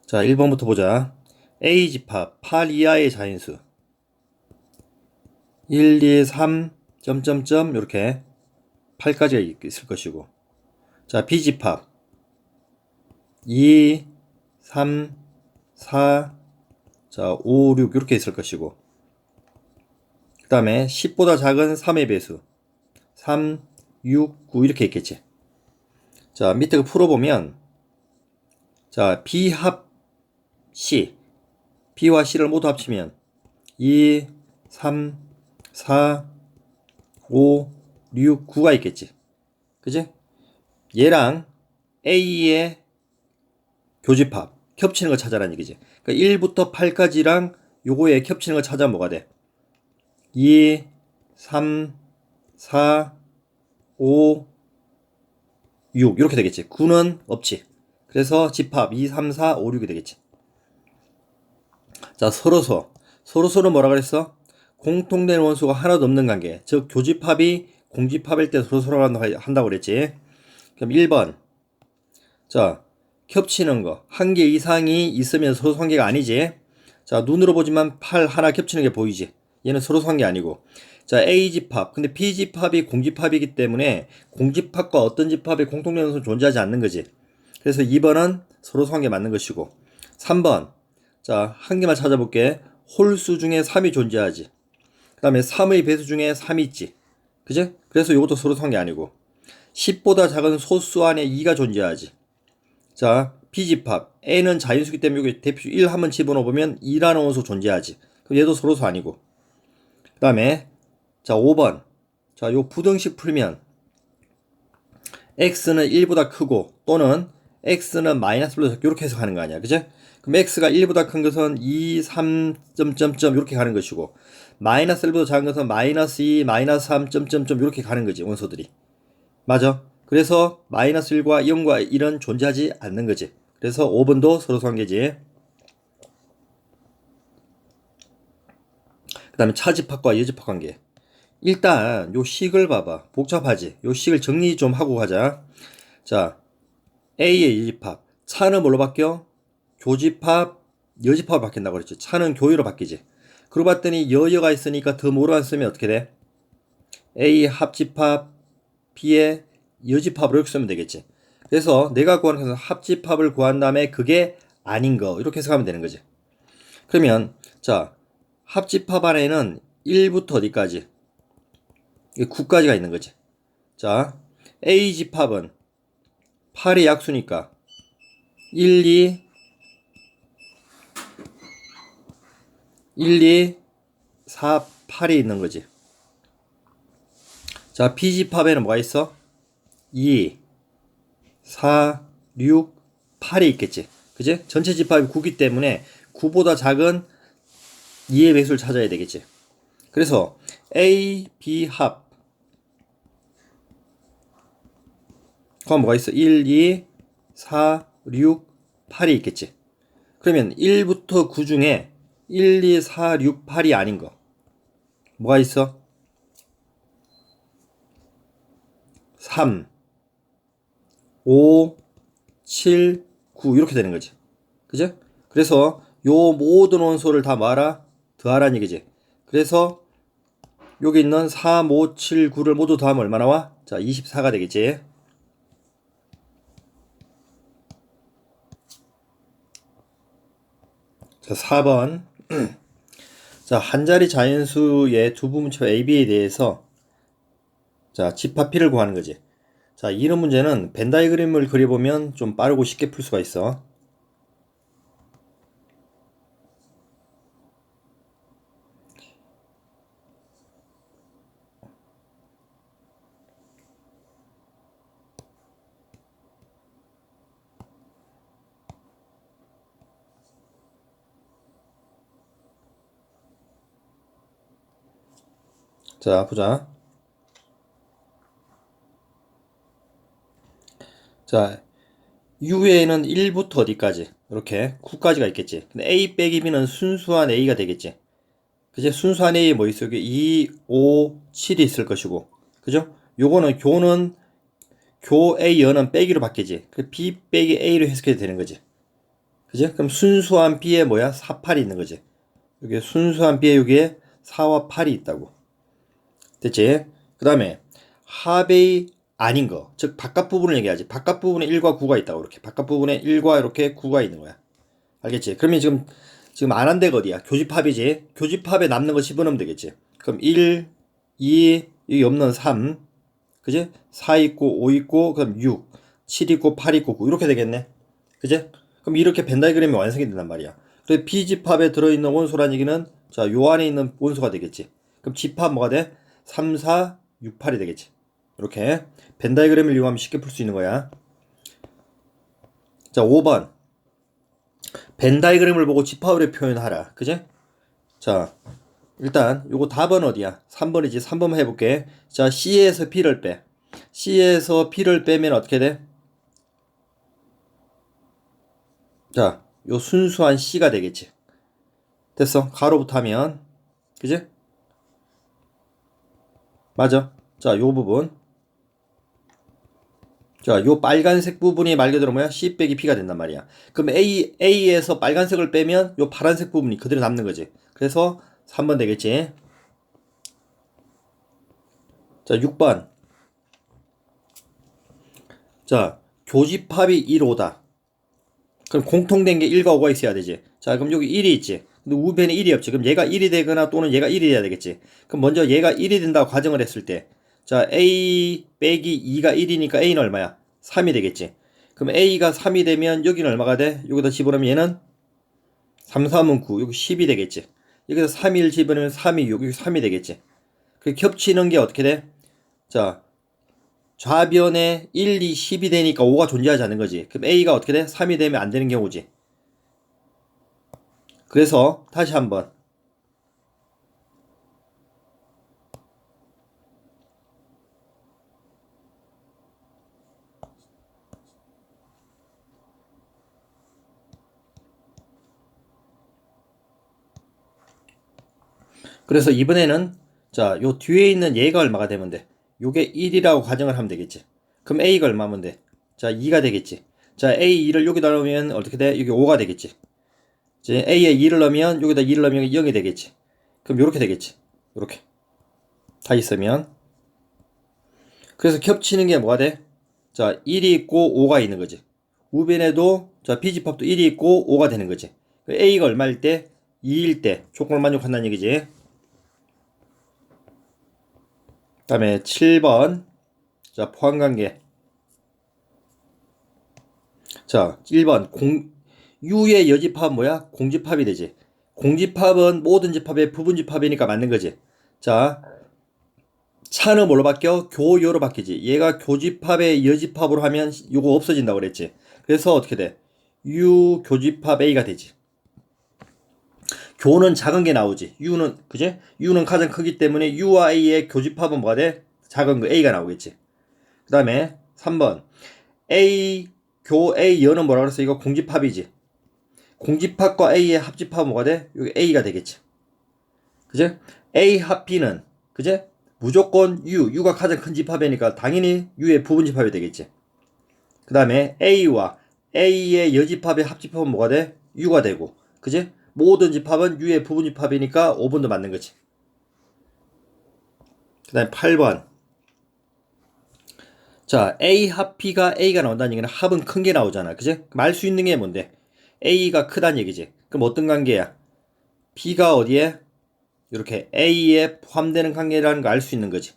자, 1번부터 보자. A 집합 8 이하의 자인수 1, 2, 3, 점점점 이렇게 8까지가 있을 것이고, 자, B 집합 2, 3, 4, 자, 5, 6 이렇게 있을 것이고, 그 다음에 10보다 작은 3의 배수 3, 6, 9 이렇게 있겠지. 자, 밑에 그 풀어보면, 자, B 합 C, B와 C를 모두 합치면 2, 3, 4, 5, 6, 9가 있겠지. 그지? 얘랑 A의 교집합, 겹치는 거 찾아라는 얘기지. 그러니까 1부터 8까지랑 요거에 겹치는 거 찾아 뭐가 돼? 2, 3, 4, 5, 6 이렇게 되겠지. 9는 없지. 그래서 집합 2, 3, 4, 5, 6이 되겠지. 자, 서로서는 뭐라 그랬어? 공통된 원수가 하나도 없는 관계. 즉 교집합이 공집합일 때 서로서로 한다고 그랬지. 그럼 1번. 자, 겹치는 거. 한 개 이상이 있으면 서로 관계가 아니지. 자, 눈으로 보지만 팔 하나 겹치는 게 보이지. 얘는 서로 관계 아니고. 자, A 집합. 근데 B 집합이 공집합이기 때문에 공집합과 어떤 집합의 공통된 원수는 존재하지 않는 거지. 그래서 2번은 서로 관계 맞는 것이고. 3번. 자, 한 개만 찾아볼게. 홀수 중에 3이 존재하지. 그 다음에 3의 배수 중에 3이 있지. 그지? 그래서 이것도 서로 관계 아니고. 10보다 작은 소수 안에 2가 존재하지. 자, B집합. A는 자인수기 때문에 여기 대표 1 한번 집어넣어보면 2라는 원수 존재하지. 그럼 얘도 서로수 아니고. 그 다음에, 자, 5번. 자, 요 부등식 풀면, X는 1보다 크고, 또는 X는 마이너스 플러스 이렇게 해석하는 거 아니야. 그죠? 그럼 X가 1보다 큰 것은 2, 3, 점점점 이렇게 가는 것이고, 마이너스 1보다 작은 것은 마이너스 2, 마이너스 3, 점점점 이렇게 가는 거지, 원소들이. 맞아. 그래서 마이너스 1과 0과 1은 존재하지 않는 거지. 그래서 5번도 서로수 관계지. 그 다음에 차집합과 여집합 관계. 일단 요 식을 봐봐. 복잡하지. 요 식을 정리 좀 하고 가자. 자, A의 여집합. 차는 뭘로 바뀌어? 교집합, 여집합으로 바뀐다고 그랬지. 차는 교유로 바뀌지. 그러고 봤더니 여여가 있으니까 더 뭐로 안 쓰면 어떻게 돼? A 합집합, B의 여집합으로 이렇게 쓰면 되겠지. 그래서 내가 구하는 것은 합집합을 구한 다음에 그게 아닌 거 이렇게 해석하면 되는 거지. 그러면 자, 합집합 안에는 1부터 어디까지? 9까지가 있는 거지. 자, A 집합은 8의 약수니까 1, 2, 4, 8이 있는 거지. 자, B 집합에는 뭐가 있어? 2, 4, 6, 8이 있겠지. 그지? 전체 집합이 9기 때문에 9보다 작은 2의 배수를 찾아야 되겠지. 그래서 A, B 합. 그럼 뭐가 있어? 1, 2, 4, 6, 8이 있겠지. 그러면 1부터 9 중에 1, 2, 4, 6, 8이 아닌 거. 뭐가 있어? 3, 5, 7, 9 이렇게 되는 거지. 그죠? 그래서 요 모든 원소를 다 뭐하라? 더하라는 얘기지. 그래서 여기 있는 3, 5, 7, 9를 모두 더하면 얼마 나와? 자, 24가 되겠지. 자, 4번. 자, 한 자리 자연수의 두 부분표 A, B에 대해서 자, 집합 P를 구하는 거지. 자, 이런 문제는 벤 다이그램을 그려보면 좀 빠르고 쉽게 풀 수가 있어. 자, 보자. 자, U에는 1부터 어디까지? 이렇게 9까지가 있겠지. 근데 A 빼기 B는 순수한 A가 되겠지. 그지? 순수한 A 뭐 있어? 여기 2, 5, 7이 있을 것이고. 그죠? 요거는 교 A 여는 빼기로 바뀌지. 그 B 빼기 A로 해석해도 되는 거지. 그지? 그럼 순수한 B에 뭐야? 4, 8이 있는 거지. 여기 순수한 B에 여기에 4와 8이 있다고. 됐지? 그 다음에 합의 아닌 거. 즉, 바깥 부분을 얘기하지. 바깥 부분에 1과 9가 있다고. 이렇게. 바깥 부분에 1과 이렇게 9가 있는 거야. 알겠지? 그러면 지금 안 한 데가 어디야? 교집합이지? 교집합에 남는 거 집어넣으면 되겠지? 그럼 1, 2, 여기 없는 3. 그지? 4 있고, 5 있고, 그럼 6, 7 있고, 8 있고, 9. 이렇게 되겠네? 그지? 그럼 이렇게 벤 다이그램이 완성이 된단 말이야. 그래서 B집합에 들어있는 원소란 얘기는, 자, 요 안에 있는 원소가 되겠지. 그럼 집합 뭐가 돼? 3, 4, 6, 8이 되겠지. 이렇게. 벤 다이그램을 이용하면 쉽게 풀 수 있는 거야. 자, 5번. 벤 다이그램을 보고 집합으로 표현하라. 그지? 자, 일단 요거 답은 어디야? 3번이지. 3번 해볼게. 자, C에서 B를 빼. C에서 B를 빼면 어떻게 돼? 자, 요 순수한 C가 되겠지. 됐어. 가로부터 하면. 그지? 맞아. 자, 요 부분. 자, 요 빨간색 부분이 말 그대로 뭐야? C 빼기 B가 된단 말이야. 그럼 A에서 빨간색을 빼면 요 파란색 부분이 그대로 남는 거지. 그래서 3번 되겠지. 자, 6번. 자, 교집합이 1, 5다. 그럼 공통된 게 1과 5가 있어야 되지. 자, 그럼 여기 1이 있지. 근데 우변에 1이 없지. 그럼 얘가 1이 되거나 또는 얘가 1이 돼야 되겠지. 그럼 먼저 얘가 1이 된다고 가정을 했을 때, 자, A 빼기 2가 1이니까 A는 얼마야? 3이 되겠지. 그럼 A가 3이 되면 여기는 얼마가 돼? 여기다 집어넣으면 얘는 3, 3은 9, 여기 10이 되겠지. 여기서 3, 1 집어넣으면 3이 6, 여기 3이 되겠지. 그 겹치는 게 어떻게 돼? 자, 좌변에 1, 2, 10이 되니까 5가 존재하지 않는 거지. 그럼 A가 어떻게 돼? 3이 되면 안 되는 경우지. 그래서 다시 한번. 그래서 이번에는 자, 요 뒤에 있는 얘가 얼마가 되면 돼? 요게 1이라고 가정을 하면 되겠지. 그럼 A가 얼마면 돼? 자, 2가 되겠지. 자, A2를 여기다 넣으면 어떻게 돼? 여기 5가 되겠지. 이제 A에 2를 넣으면 여기다 2를 넣으면 0이 되겠지. 그럼 요렇게 되겠지. 요렇게. 다 있으면. 그래서 겹치는 게 뭐가 돼? 자, 1이 있고 5가 있는 거지. 우변에도 자, B집합도 1이 있고 5가 되는 거지. A가 얼마일 때? 2일 때 조건을 만족한다는 얘기지. 그 다음에 7번. 자, 포함관계. 자, 1번. U의 여집합은 뭐야? 공집합이 되지. 공집합은 모든 집합의 부분집합이니까 맞는 거지. 자, 차는 뭘로 바뀌어? 교요로 바뀌지. 얘가 교집합의 여집합으로 하면 요거 없어진다고 그랬지. 그래서 어떻게 돼? U 교집합 A가 되지. 교는 작은 게 나오지. U는, 그지? U는 가장 크기 때문에 U와 A의 교집합은 뭐가 돼? 작은 거 A가 나오겠지. 그 다음에 3번. A, 교 A 여는 뭐라 그랬어? 이거 공집합이지. 공집합과 A의 합집합은 뭐가 돼? 여기 A가 되겠지. 그지? A 합 B는, 그지? 무조건 U가 가장 큰 집합이니까 당연히 U의 부분집합이 되겠지. 그 다음에 A와 A의 여집합의 합집합은 뭐가 돼? U가 되고, 그지? 모든 집합은 U의 부분집합이니까 5번도 맞는 거지. 그 다음에 8번. 자, A 합 B가 A가 나온다는 얘기는 합은 큰 게 나오잖아. 그지? 그럼 알 수 있는 게 뭔데? A가 크다는 얘기지. 그럼 어떤 관계야? B가 어디에? 이렇게 A에 포함되는 관계라는 거 알 수 있는 거지.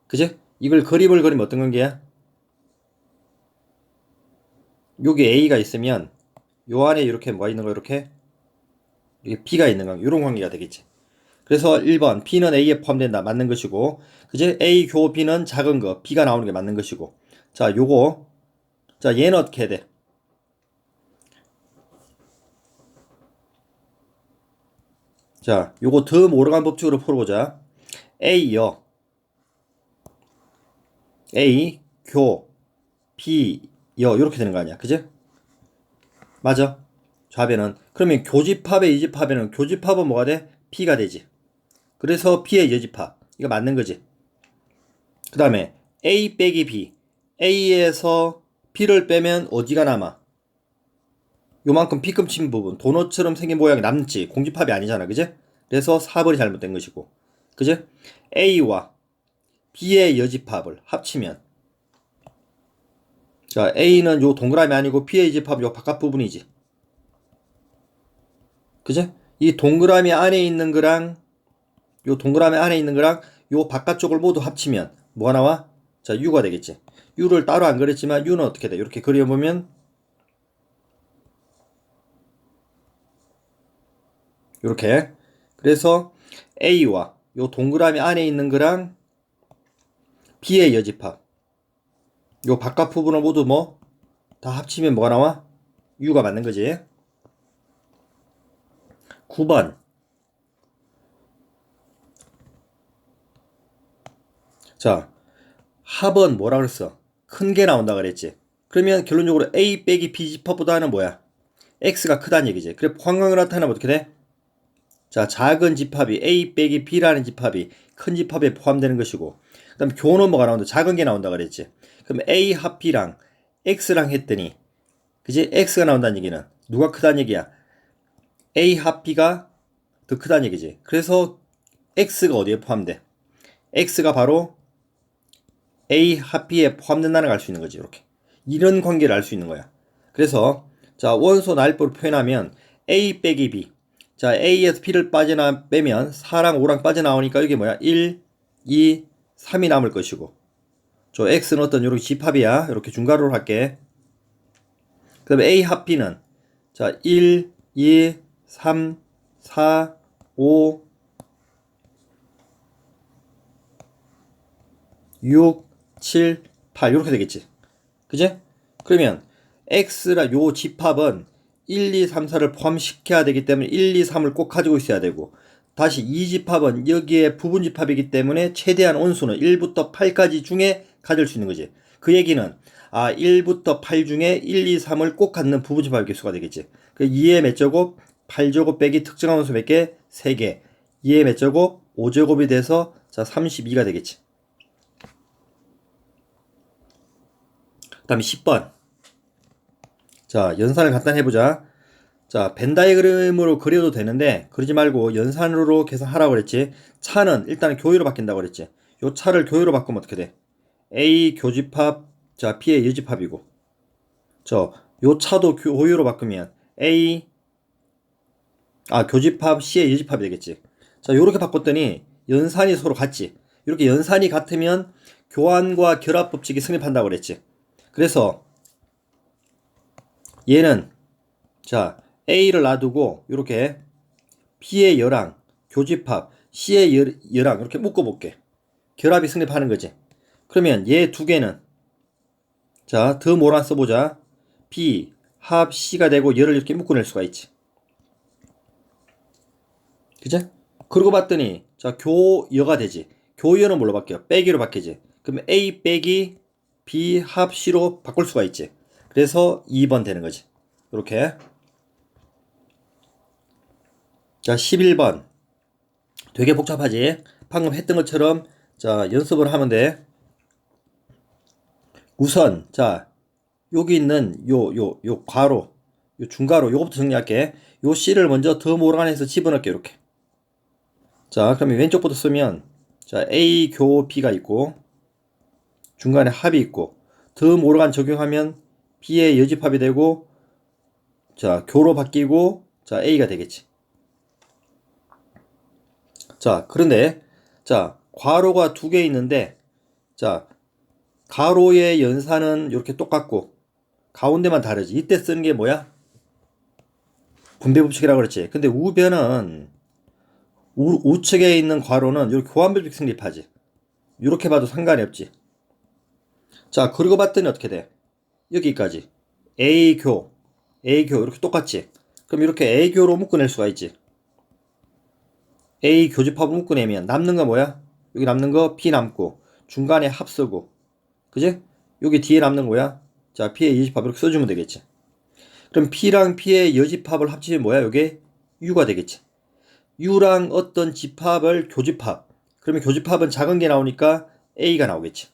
그지? 이걸 그림을 그리면 어떤 관계야? 여기 A가 있으면 요 안에 이렇게 뭐가 있는 거 이렇게 이게 B가 있는 관계, 이런 관계가 되겠지. 그래서 1번 B는 A에 포함된다 맞는 것이고, 그지? A 교 B는 작은 거 B가 나오는 게 맞는 것이고. 자, 요거 자, 얘는 어떻게 해야 돼? 자, 요거 더 모르간 법칙으로 풀어보자. A요. A 교 B 요 이렇게 되는 거 아니야, 그지? 맞아. 좌변은. 그러면 교집합의 이집합에는 교집합은 뭐가 돼? P가 되지. 그래서 P의 여집합. 이거 맞는 거지. 그 다음에 A 빼기 B. A에서 B를 빼면 어디가 남아? 요만큼 P급 친 부분, 도넛처럼 생긴 모양이 남지. 공집합이 아니잖아. 그지? 그래서 4번이 잘못된 것이고. 그지? A와 B의 여집합을 합치면, 자, A는 요 동그라미 아니고 B의 여집합 요 바깥 부분이지. 그지? 이 동그라미 안에 있는 거랑 요 동그라미 안에 있는 거랑 요 바깥쪽을 모두 합치면 뭐가 나와? 자, U가 되겠지. U를 따로 안 그렸지만 U는 어떻게 돼? 이렇게 그려보면 이렇게. 그래서 A와 요 동그라미 안에 있는 거랑 B의 여집합 요 바깥 부분을 모두 뭐 다 합치면 뭐가 나와? U가 맞는 거지. 9번. 자, 합은 뭐라 그랬어? 큰 게 나온다 그랬지. 그러면 결론적으로 A 빼기 B 집합보다는 뭐야? X가 크다는 얘기지. 그래, 포함관계로 나타나면 어떻게 돼? 자, 작은 집합이 A 빼기 B라는 집합이 큰 집합에 포함되는 것이고, 그 다음에 교는 뭐가 나온다? 작은 게 나온다 그랬지. 그럼 A 합 B랑 X랑 했더니, 그지? X가 나온다는 얘기는 누가 크다는 얘기야? A 합 B가 더 크다는 얘기지. 그래서 X가 어디에 포함돼? X가 바로 A 합 B에 포함된다는 걸 알 수 있는 거지. 이렇게. 이런 관계를 알 수 있는 거야. 그래서 자, 원소 나일법으로 표현하면 A 빼기 B. 자, A에서 B를 빼면 4랑 5랑 빠져나오니까 이게 뭐야? 1, 2, 3이 남을 것이고. 저 X는 어떤 요렇게 집합이야. 이렇게 중괄호로 할게. 그 다음에 A 합 B는 자, 1, 2, 3, 4, 5, 6, 7, 8 이렇게 되겠지. 그지? 그러면 X라 요 집합은 1, 2, 3, 4를 포함시켜야 되기 때문에 1, 2, 3을 꼭 가지고 있어야 되고, 다시 이 집합은 여기에 부분 집합이기 때문에 최대한 온수는 1부터 8까지 중에 가질 수 있는 거지. 그 얘기는 1부터 8 중에 1, 2, 3을 꼭 갖는 부분 집합의 개수가 되겠지. 그 2의 몇 제곱, 8제곱 빼기 특정한 온수 몇 개? 3개. 2의 몇 제곱? 5제곱이 돼서 자 32가 되겠지. 그 다음에 10번. 자, 연산을 간단히 해보자. 자, 벤 다이그램으로 그려도 되는데, 그러지 말고 연산으로 계산하라고 그랬지. 차는 일단은 교회로 바뀐다고 그랬지. 요 차를 교회로 바꾸면 어떻게 돼? A 교집합, 자, B의 여집합이고. 요 차도 교회로 바꾸면 A, 교집합 C의 여집합이 되겠지. 자, 요렇게 바꿨더니 연산이 서로 같지. 이렇게 연산이 같으면 교환과 결합 법칙이 성립한다고 그랬지. 그래서 얘는 자, A를 놔두고 이렇게 B의 열랑 교집합 C의 열랑 이렇게 묶어볼게. 결합이 성립하는 거지. 그러면 얘 두 개는 자, 더 뭐라 써보자. B 합 C가 되고 열을 이렇게 묶어낼 수가 있지. 그죠? 그러고 봤더니 자, 교여가 되지. 교여는 뭘로 바뀌어? 빼기로 바뀌지. 그러면 A 빼기 B 합 C로 바꿀 수가 있지. 그래서 2번 되는 거지. 이렇게. 자, 11번. 되게 복잡하지? 방금 했던 것처럼, 자, 연습을 하면 돼. 우선, 자, 여기 있는 요 괄호, 요 중괄호, 요거부터 정리할게. 요 C를 먼저 더 모란에서 집어넣을게, 이렇게. 자, 그러면 왼쪽부터 쓰면, 자, A 교 B가 있고, 중간에 합이 있고, 더 모란 적용하면 B의 여집합이 되고, 자, 교로 바뀌고, 자, A가 되겠지. 자, 그런데, 자, 괄호가 두 개 있는데, 자, 가로의 연산은 이렇게 똑같고, 가운데만 다르지. 이때 쓰는 게 뭐야? 분배법칙이라고 그랬지. 근데 우변은, 우측에 있는 괄호는 이렇게 교환법칙 성립하지. 이렇게 봐도 상관이 없지. 자, 그리고 봤더니 어떻게 돼? 여기까지. A교, 이렇게 똑같지. 그럼 이렇게 A교로 묶어낼 수가 있지. A 교집합을 묶어내면 남는 거 뭐야? 여기 남는 거 B 남고 중간에 합 쓰고, 그지? 여기 뒤에 남는 거야. 자, P의 여집합 이렇게 써주면 되겠지. 그럼 P랑 P의 여집합을 합치면 뭐야? 요게 U가 되겠지. U랑 어떤 집합을 교집합. 그러면 교집합은 작은 게 나오니까 A가 나오겠지.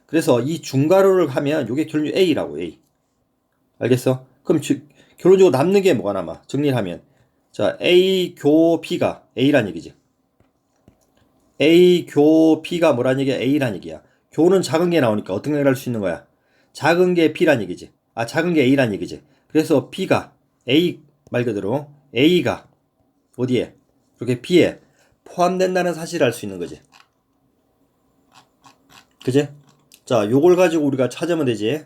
그래서 이 중괄호를 하면 요게 결국 A라고, A. 알겠어? 그럼 결론적으로 남는 게 뭐가 남아? 정리를 하면. 자, A 교 B가 A란 얘기지. A 교 B가 뭐란 얘기야? A란 얘기야. 교는 작은 게 나오니까 어떤 걸 할 수 있는 거야? 작은 게 B란 얘기지. 아, 작은 게 A란 얘기지. 그래서 B가, A 말 그대로 A가 어디에? 이렇게 B에 포함된다는 사실을 알 수 있는 거지. 그지? 자, 요걸 가지고 우리가 찾으면 되지.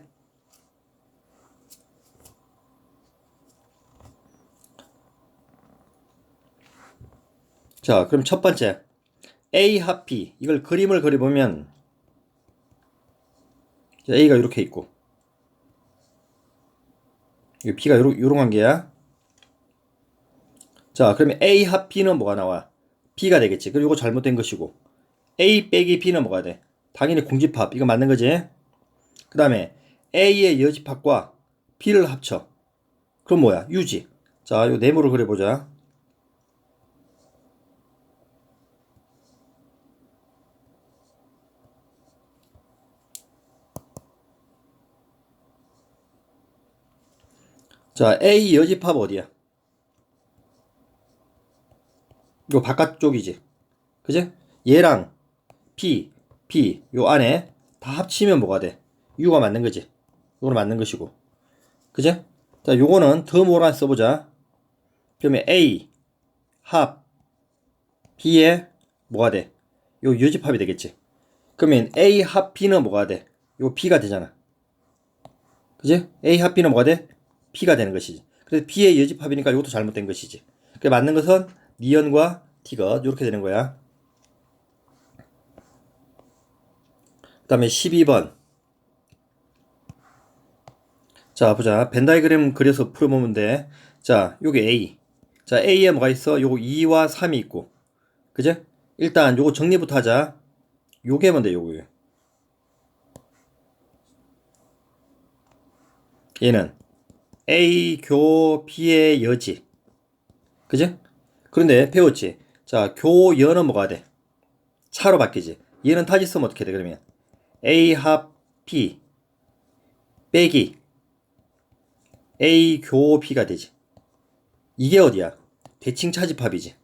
자, 그럼 첫 번째. A 합 B. 이걸 그림을 그려보면 A가 이렇게 있고 B가 요런 관계야. 자, 그러면 A 합 B는 뭐가 나와? B가 되겠지. 그리고 이거 잘못된 것이고 A 빼기 B는 뭐가 돼? 당연히 공집합. 이거 맞는 거지? 그 다음에 A의 여집합과 B를 합쳐. 그럼 뭐야? 유지. 자, 요 네모를 그려보자. 자, A 여집합 어디야? 요 바깥쪽이지. 그지? 얘랑 B, B 요 안에 다 합치면 뭐가 돼? U가 맞는 거지. 요거는 맞는 것이고. 그지? 자, 요거는 더 뭐라 써보자. 그러면 A 합 B에 뭐가 돼? 요 여집합이 되겠지. 그러면 A 합 B는 뭐가 돼? 요 B가 되잖아. 그지? A 합 B는 뭐가 돼? P가 되는 것이지. 그래서 B의 여집합이니까 이것도 잘못된 것이지. 그 맞는 것은 니은과 T것 이렇게 되는 거야. 그 다음에 12번. 자, 보자. 벤 다이그램 그려서 풀어보면 돼. 자, 요게 A. 자, A에 뭐가 있어? 요거 2와 3이 있고. 그제? 일단 요거 정리부터 하자. 요게 뭔데, 요거. 얘는 A 교 B의 여지. 그제? 그런데 배웠지? 자, 교여는 뭐가 돼? 차로 바뀌지. 얘는 타지 쓰면 어떻게 돼, 그러면? A 합 B 빼기 A 교 B가 되지. 이게 어디야? 대칭 차집합이지.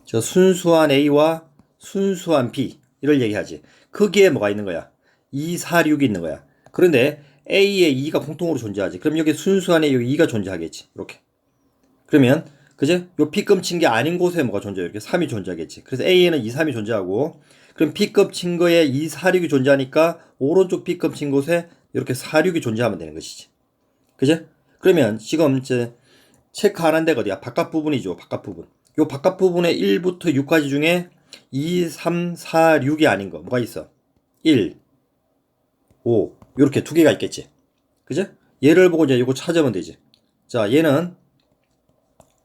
저 순수한 A와 순수한 B 이걸 얘기하지. 거기에 뭐가 있는 거야? 2, 4, 6이 있는 거야. 그런데 A에 2가 공통으로 존재하지. 그럼 여기 순수한 A 여기 2가 존재하겠지. 이렇게. 그러면 그제? 요 B급 친 게 아닌 곳에 뭐가 존재해? 이렇게 3이 존재하겠지. 그래서 A에는 2, 3이 존재하고 그럼 B급 친 거에 2, 4, 6이 존재하니까 오른쪽 B급 친 곳에 이렇게 4, 6이 존재하면 되는 것이지. 그제? 그러면 지금 이제 체크하는 데가 어디야? 바깥 부분이죠. 바깥 부분. 요 바깥 부분에 1부터 6까지 중에 2, 3, 4, 6이 아닌 거 뭐가 있어? 1, 5 요렇게 두 개가 있겠지. 그죠? 얘를 보고 이제 요거 찾으면 되지. 자, 얘는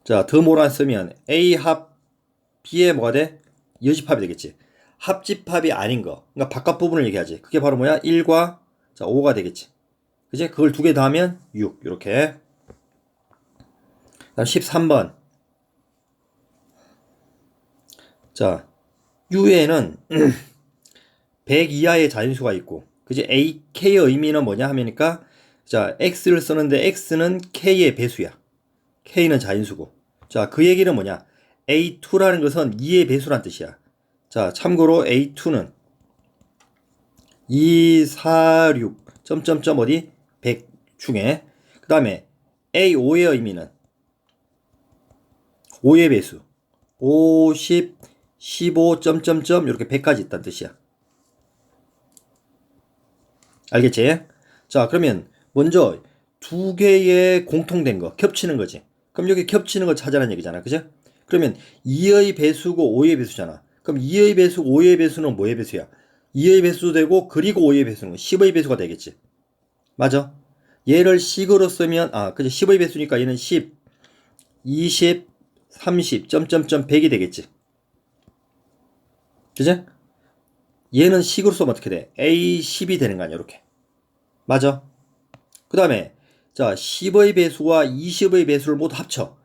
자, 더 뭐라 쓰면 A 합 B에 뭐가 돼? 여집합이 되겠지. 합집합이 아닌 거. 그러니까 바깥 부분을 얘기하지. 그게 바로 뭐야? 1과 자, 5가 되겠지. 그지? 그걸 두 개 더하면 6. 이렇게. 다음 13번. 자, U에는 100 이하의 자연수가 있고, 그지? A, K의 의미는 뭐냐 하면니까, 자, X를 쓰는데 X는 K의 배수야. K는 자연수고. 자, 그 얘기는 뭐냐? A2라는 것은 2의 배수란 뜻이야. 자, 참고로 A2는 2, 4, 6, 점점점 어디? 100 중에. 그 다음에 A5의 의미는 5의 배수. 50, 15, 점점점 이렇게 100까지 있다는 뜻이야. 알겠지? 자, 그러면 먼저 두 개의 공통된 거, 겹치는 거지. 그럼 여기 겹치는 걸 찾아라는 얘기잖아. 그죠? 그러면 2의 배수고 5의 배수잖아. 그럼 2의 배수, 5의 배수는 뭐의 배수야? 2의 배수도 되고 그리고 5의 배수는 10의 배수가 되겠지. 맞아? 얘를 식으로 쓰면 그지 10의 배수니까 얘는 10, 20, 30, 점점점 100이 되겠지. 그죠? 얘는 식으로 쓰면 어떻게 돼? A10이 되는 거 아니야, 이렇게. 맞아? 그 다음에 자 10의 배수와 20의 배수를 모두 합쳐.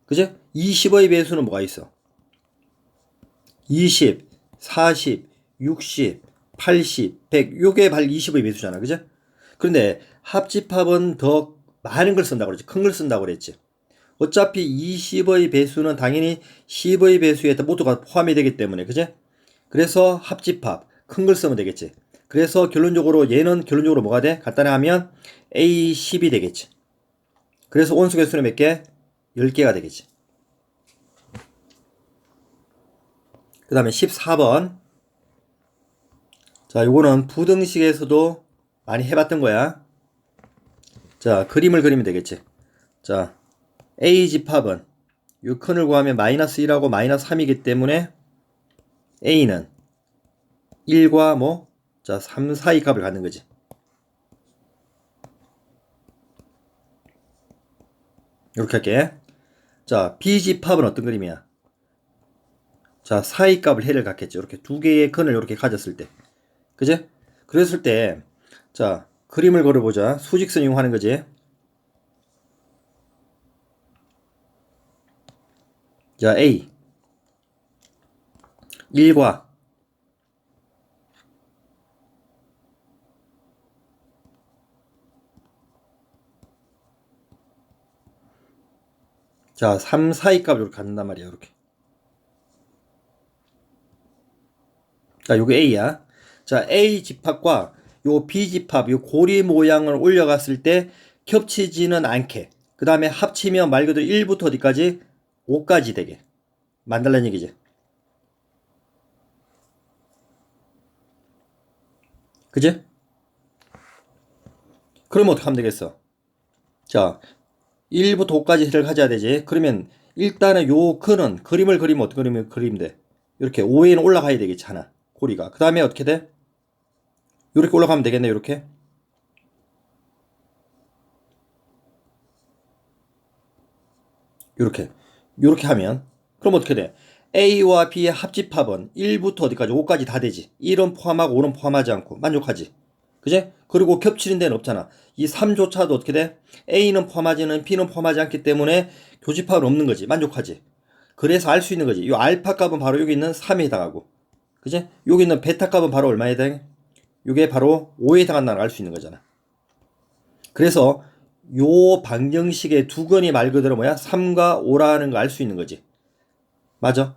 그죠? 20의 배수는 뭐가 있어? 20, 40, 60, 80, 100 요게 발 20의 배수잖아. 그죠? 그런데 합집합은 더 많은 걸 쓴다고 그랬지. 큰 걸 쓴다고 그랬지. 어차피 20의 배수는 당연히 10의 배수에 모두가 포함이 되기 때문에, 그제? 그래서 합집합, 큰 걸 쓰면 되겠지. 그래서 결론적으로 얘는 결론적으로 뭐가 돼? 간단하면 A10이 되겠지. 그래서 원소 개수는 몇 개? 10개가 되겠지. 그 다음에 14번. 자, 요거는 부등식에서도 많이 해봤던 거야. 자, 그림을 그리면 되겠지. 자, A 집합은 요 큰을 구하면 마이너스 1하고 마이너스 3이기 때문에 A는 1과 뭐? 자, 3 사이 값을 갖는 거지. 이렇게 할게. 자, B 집합은 어떤 그림이야? 자, 사이 값을 해를 갖겠지. 이렇게 두 개의 근을 이렇게 가졌을 때. 그지? 그랬을 때, 자, 그림을 그려보자. 수직선 이용하는 거지. 자, A. 1과 자, 3 사이 값을 이렇게 갖는단 말이야. 이렇게. 자, 요게 A야. 자, A 집합과 요 B 집합, 요 고리 모양을 올려갔을 때 겹치지는 않게. 그 다음에 합치면 말 그대로 1부터 어디까지? 5까지 되게 만들라는 얘기지. 그지? 그러면 어떻게 하면 되겠어? 자, 1부터 5까지 해를 가져야 되지. 그러면 일단은 요 근은 그림을 그리면 어떻게 그리면 돼? 이렇게 5에는 올라가야 되겠지, 하나. 고리가. 그 다음에 어떻게 돼? 이렇게 올라가면 되겠네, 이렇게. 이렇게 하면. 그럼 어떻게 돼? A와 B의 합집합은 1부터 어디까지? 5까지 다 되지. 1은 포함하고 5는 포함하지 않고. 만족하지. 그제? 그리고 겹치는 데는 없잖아. 이 3조차도 어떻게 돼? A는 포함하지는 B는 포함하지 않기 때문에 교집합은 없는 거지. 만족하지. 그래서 알 수 있는 거지. 이 알파 값은 바로 여기 있는 3에 해당하고. 그제? 여기 있는 베타 값은 바로 얼마에 해당해? 이게 바로 5에 해당한다는 걸 알 수 있는 거잖아. 그래서 요 방정식의 두 건이 말 그대로 뭐야? 3과 5라는 걸 알 수 있는 거지. 맞아?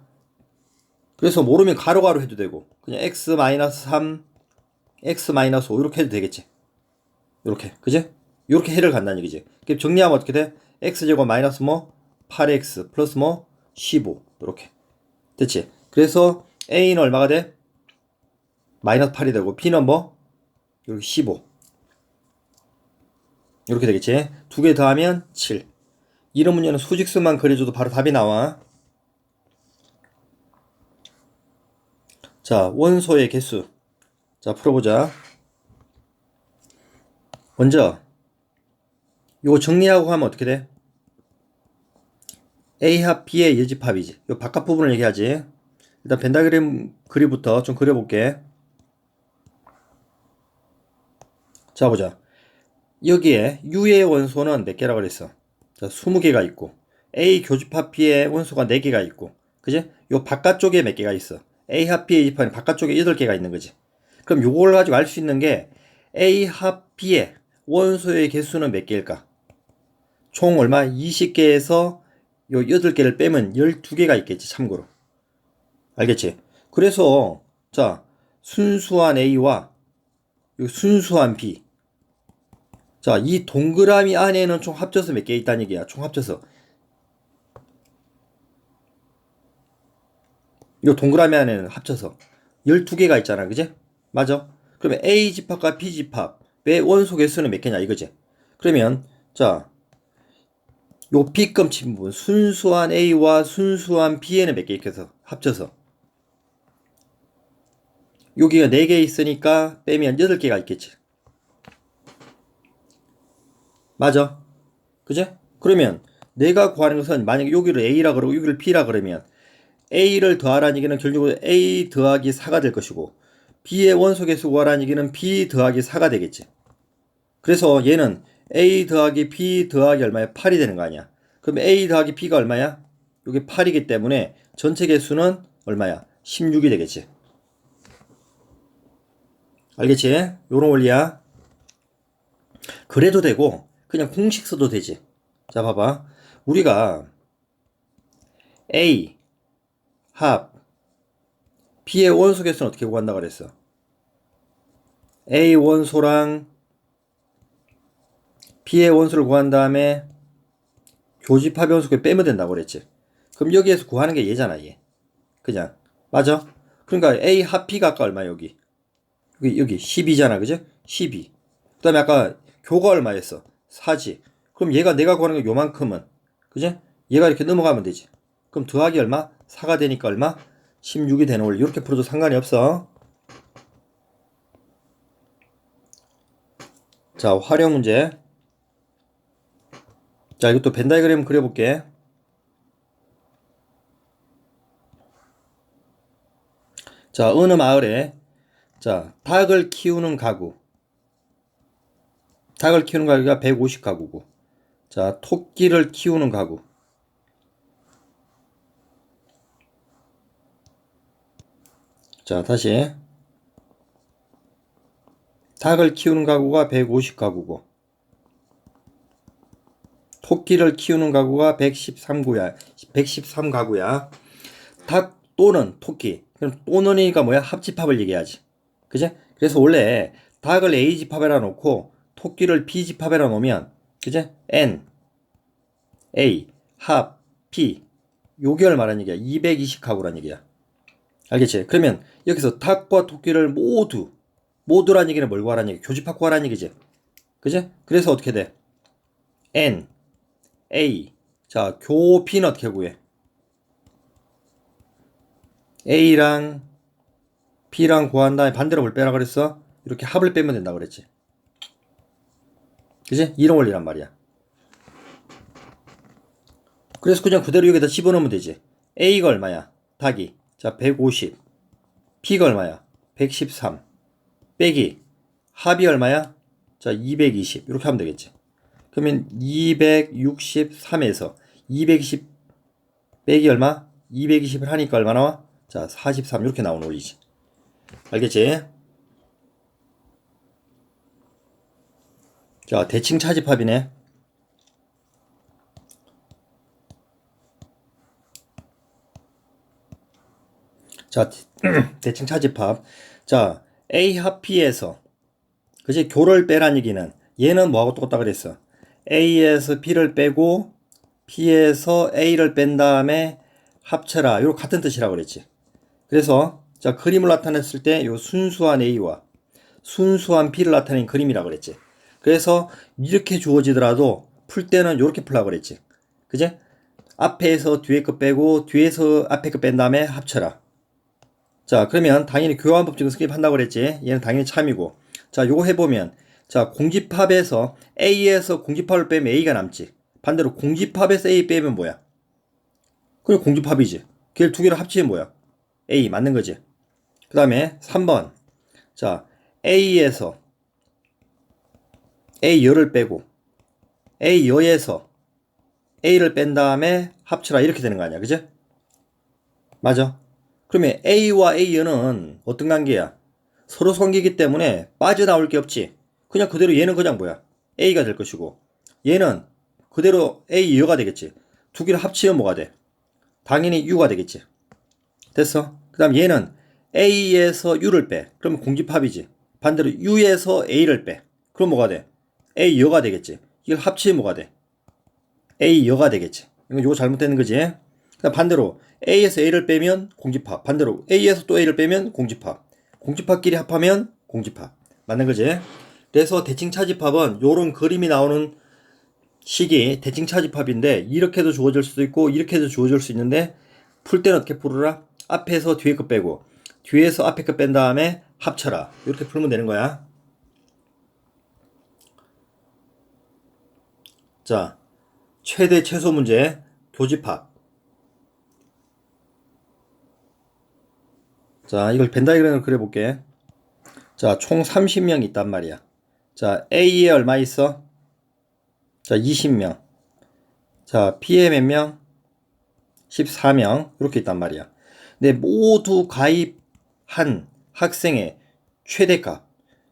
그래서 모르면 가로가로 해도 되고 그냥 x-3, x-5 이렇게 해도 되겠지. 이렇게 그지? 이렇게 해를 간다는 얘기지. 그럼 정리하면 어떻게 돼? x제곱 마이너스 뭐 8x 플러스 뭐 15 이렇게 됐지? 그래서 a는 얼마가 돼? 마이너스 8이 되고 b는 뭐? 이렇게 15 이렇게 되겠지? 두 개 더하면 7. 이런 문제는 수직수만 그려줘도 바로 답이 나와. 자, 원소의 개수. 자, 풀어보자. 먼저 요거 정리하고 하면 어떻게 돼? A 합 B의 예집합이지. 요 바깥 부분을 얘기하지. 일단 벤다그램 그리부터 좀 그려볼게. 자, 보자. 여기에 U의 원소는 몇 개라고 그랬어? 자, 20개가 있고 A 교집합 B의 원소가 4개가 있고 그지? 요 바깥쪽에 몇 개가 있어? A 합 B의 집합은 바깥쪽에 8개가 있는 거지. 그럼 요걸 가지고 알 수 있는 게 A 합 B의 원소의 개수는 몇 개일까? 총 얼마? 20개에서 요 8개를 빼면 12개가 있겠지, 참고로. 알겠지? 그래서, 자, 순수한 A와 요 순수한 B. 자, 이 동그라미 안에는 총 합쳐서 몇 개 있다는 얘기야, 총 합쳐서. 요 동그라미 안에는 합쳐서 12개가 있잖아, 그지? 맞아? 그러면 A 집합과 B 집합의 원소 개수는 몇 개냐, 이거지? 그러면, 자, 요 B급 친분 순수한 A와 순수한 B에는 몇 개 있겠어? 합쳐서 여기가 4개 있으니까 빼면 8개가 있겠지. 맞아. 그제? 그러면 내가 구하는 것은 만약에 여기를 A라 그러고 여기를 B라 그러면 A를 더하라는 얘기는 결국은 A 더하기 4가 될 것이고 B의 원소 개수 구하라는 얘기는 B 더하기 4가 되겠지. 그래서 얘는 A 더하기 B 더하기 얼마야? 8이 되는 거 아니야. 그럼 A 더하기 B가 얼마야? 여기 8이기 때문에 전체 개수는 얼마야? 16이 되겠지. 알겠지? 요런 원리야. 그래도 되고 그냥 공식 써도 되지. 자, 봐봐. 우리가 A 합 B의 원소 개수는 어떻게 구한다 그랬어? A 원소랑 B의 원소를 구한 다음에 교집합의 원소를 빼면 된다고 그랬지. 그럼 여기에서 구하는 게 얘잖아, 얘. 그냥. 맞아? 그러니까 A 합 B가 아까 얼마 여기? 여기 12잖아, 그죠? 12. 그 다음에 아까 교가 얼마였어? 4지. 그럼 얘가 내가 구하는 게 요만큼은, 그죠? 얘가 이렇게 넘어가면 되지. 그럼 더하기 얼마? 4가 되니까 얼마? 16이 되는 원리. 이렇게 풀어도 상관이 없어. 자, 활용 문제. 자, 이것도 벤 다이그램 그려볼게. 자, 어느 마을에, 자, 닭을 키우는 가구. 닭을 키우는 가구가 150가구고. 자, 토끼를 키우는 가구. 자, 다시. 닭을 키우는 가구가 150가구고. 토끼를 키우는 가구가 113가구야. 113가구야. 닭 또는 토끼. 그럼 또는이가 뭐야? 합집합을 얘기하지. 그제? 그래서 원래 닭을 A집합에다 놓고 토끼를 B집합에다 놓으면 그제? N, A, 합, P. 요게 얼마란 얘기야? 220가구란 얘기야. 알겠지? 그러면 여기서 닭과 토끼를 모두란 얘기는 뭘 구하라는 얘기? 교집합 구하라는 얘기지. 그제? 그래서 어떻게 돼? N, A. 자, 교피는 어떻게 구해? A랑 B랑 구한 다음에 반대로 뭘 빼라 그랬어? 이렇게 합을 빼면 된다 그랬지. 그지? 이런 원리란 말이야. 그래서 그냥 그대로 여기다 집어넣으면 되지. A가 얼마야? 닭이. 자, 150. B가 얼마야? 113. 빼기. 합이 얼마야? 자, 220. 이렇게 하면 되겠지. 그러면 263에서 220 빼기 얼마? 220을 하니까 얼마 나와? 자, 43. 이렇게 나오는 원리지. 알겠지? 자, 대칭 차집합이네. 자, 대칭 차집합. 자, A 합 B에서 그치? 교를 빼란 얘기는 얘는 뭐하고 똑같다 그랬어? A에서 B를 빼고 B에서 A를 뺀 다음에 합쳐라. 이거 같은 뜻이라고 그랬지. 그래서 자, 그림을 나타냈을 때 요 순수한 A와 순수한 B를 나타낸 그림이라고 그랬지. 그래서 이렇게 주어지더라도 풀 때는 이렇게 풀라고 그랬지. 그제? 앞에서 뒤에 거 빼고 뒤에서 앞에 거 뺀 다음에 합쳐라. 자, 그러면 당연히 교환법칙은 스킵한다고 그랬지. 얘는 당연히 참이고. 자, 요거 해보면 자, 공집합에서 A에서 공집합을 빼면 A가 남지. 반대로 공집합에서 A 빼면 뭐야? 그래, 공집합이지. 걔를 두 개를 합치면 뭐야? A 맞는 거지. 그 다음에 3번. 자, A에서 A 열을 빼고 A 여에서 A를 뺀 다음에 합쳐라. 이렇게 되는 거 아니야. 그죠? 맞아. 그러면 A와 A는 어떤 관계야? 서로 관계이기 때문에 빠져나올 게 없지. 그냥 그대로 얘는 그냥 뭐야? A가 될 것이고 얘는 그대로 A 여가 되겠지. 두 개를 합치면 뭐가 돼? 당연히 U가 되겠지. 됐어? 그 다음 얘는 A에서 U를 빼. 그러면 공집합이지. 반대로 U에서 A를 빼. 그럼 뭐가 돼? A 여가 되겠지. 이걸 합치면 뭐가 돼? A 여가 되겠지. 이건 요거 잘못되는 거지. 그다음 반대로 A에서 A를 빼면 공집합. 반대로 A에서 또 A를 빼면 공집합. 공집합끼리 합하면 공집합. 맞는 거지. 그래서 대칭 차집합은 요런 그림이 나오는 식이 대칭 차집합인데 이렇게도 주어질 수도 있고 이렇게도 주어질 수 있는데 풀 때는 어떻게 풀으라? 앞에서 뒤에 거 빼고 뒤에서 앞에 거 뺀 다음에 합쳐라. 이렇게 풀면 되는 거야. 자, 최대 최소 문제 교집합. 자, 이걸 벤 다이그램을 그려볼게. 자, 총 30명 있단 말이야. 자, A에 얼마 있어? 자, 20명. 자, B에 몇 명? 14명. 이렇게 있단 말이야. 근데 모두 가입한 학생의 최대값.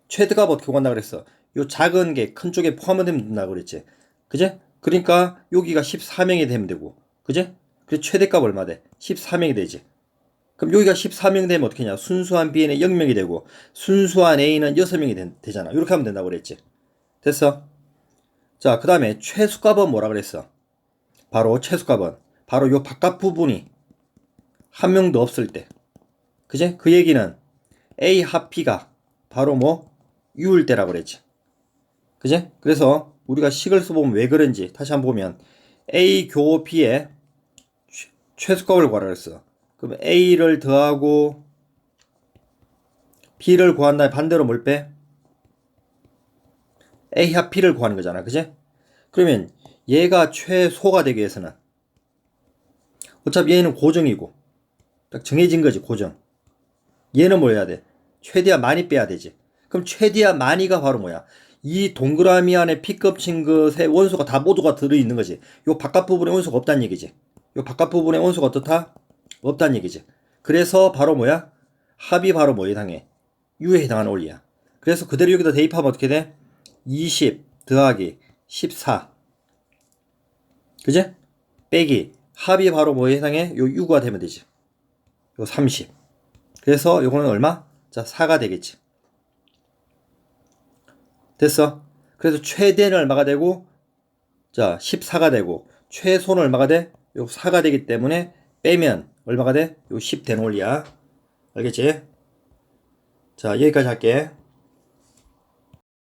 최대값 어떻게 구한다 그랬어? 요 작은 게 큰 쪽에 포함되면 된다고 그랬지. 그제? 그러니까 여기가 14명이 되면 되고. 그제? 그래서 최대값 얼마 돼? 14명이 되지. 그럼 여기가 14명 되면 어떻게 하냐? 순수한 B는 0명이 되고 순수한 A는 6명이 되잖아. 이렇게 하면 된다고 그랬지. 됐어? 자, 그 다음에 최소값은 뭐라 그랬어? 바로 최소값은 바로 요 바깥 부분이 한 명도 없을 때. 그제? 그 얘기는 A 합 B가 바로 뭐 U일 때라고 그랬지. 그제? 그래서 우리가 식을 써보면 왜 그런지 다시 한번 보면 A 교 B의 최소값을 구하라 그랬어. 그럼 A를 더하고 B를 구한 다음에 반대로 뭘 빼? A 합 B를 구하는 거잖아. 그제? 그러면 얘가 최소가 되기 위해서는 어차피 얘는 고정이고 딱 정해진 거지. 고정. 얘는 뭐 해야 돼? 최대한 많이 빼야 되지. 그럼 최대한 많이가 바로 뭐야? 이 동그라미 안에 P급 친 것의 원소가 다 모두가 들어있는 거지. 요 바깥 부분에 원소가 없다는 얘기지. 요 바깥 부분에 원소가 어떻다? 없다는 얘기지. 그래서 바로 뭐야? 합이 바로 뭐에 해당해? U에 해당하는 원리야. 그래서 그대로 여기다 대입하면 어떻게 돼? 20 더하기 14. 그제? 빼기. 합이 바로 뭐에 해당해? 요 U가 되면 되지. 요 30. 그래서 요거는 얼마? 자, 4가 되겠지. 됐어? 그래서 최대는 얼마가 되고, 자, 14가 되고, 최소는 얼마가 돼? 요 4가 되기 때문에 빼면 얼마가 돼? 요 10 되는 원리야. 알겠지? 자, 여기까지 할게.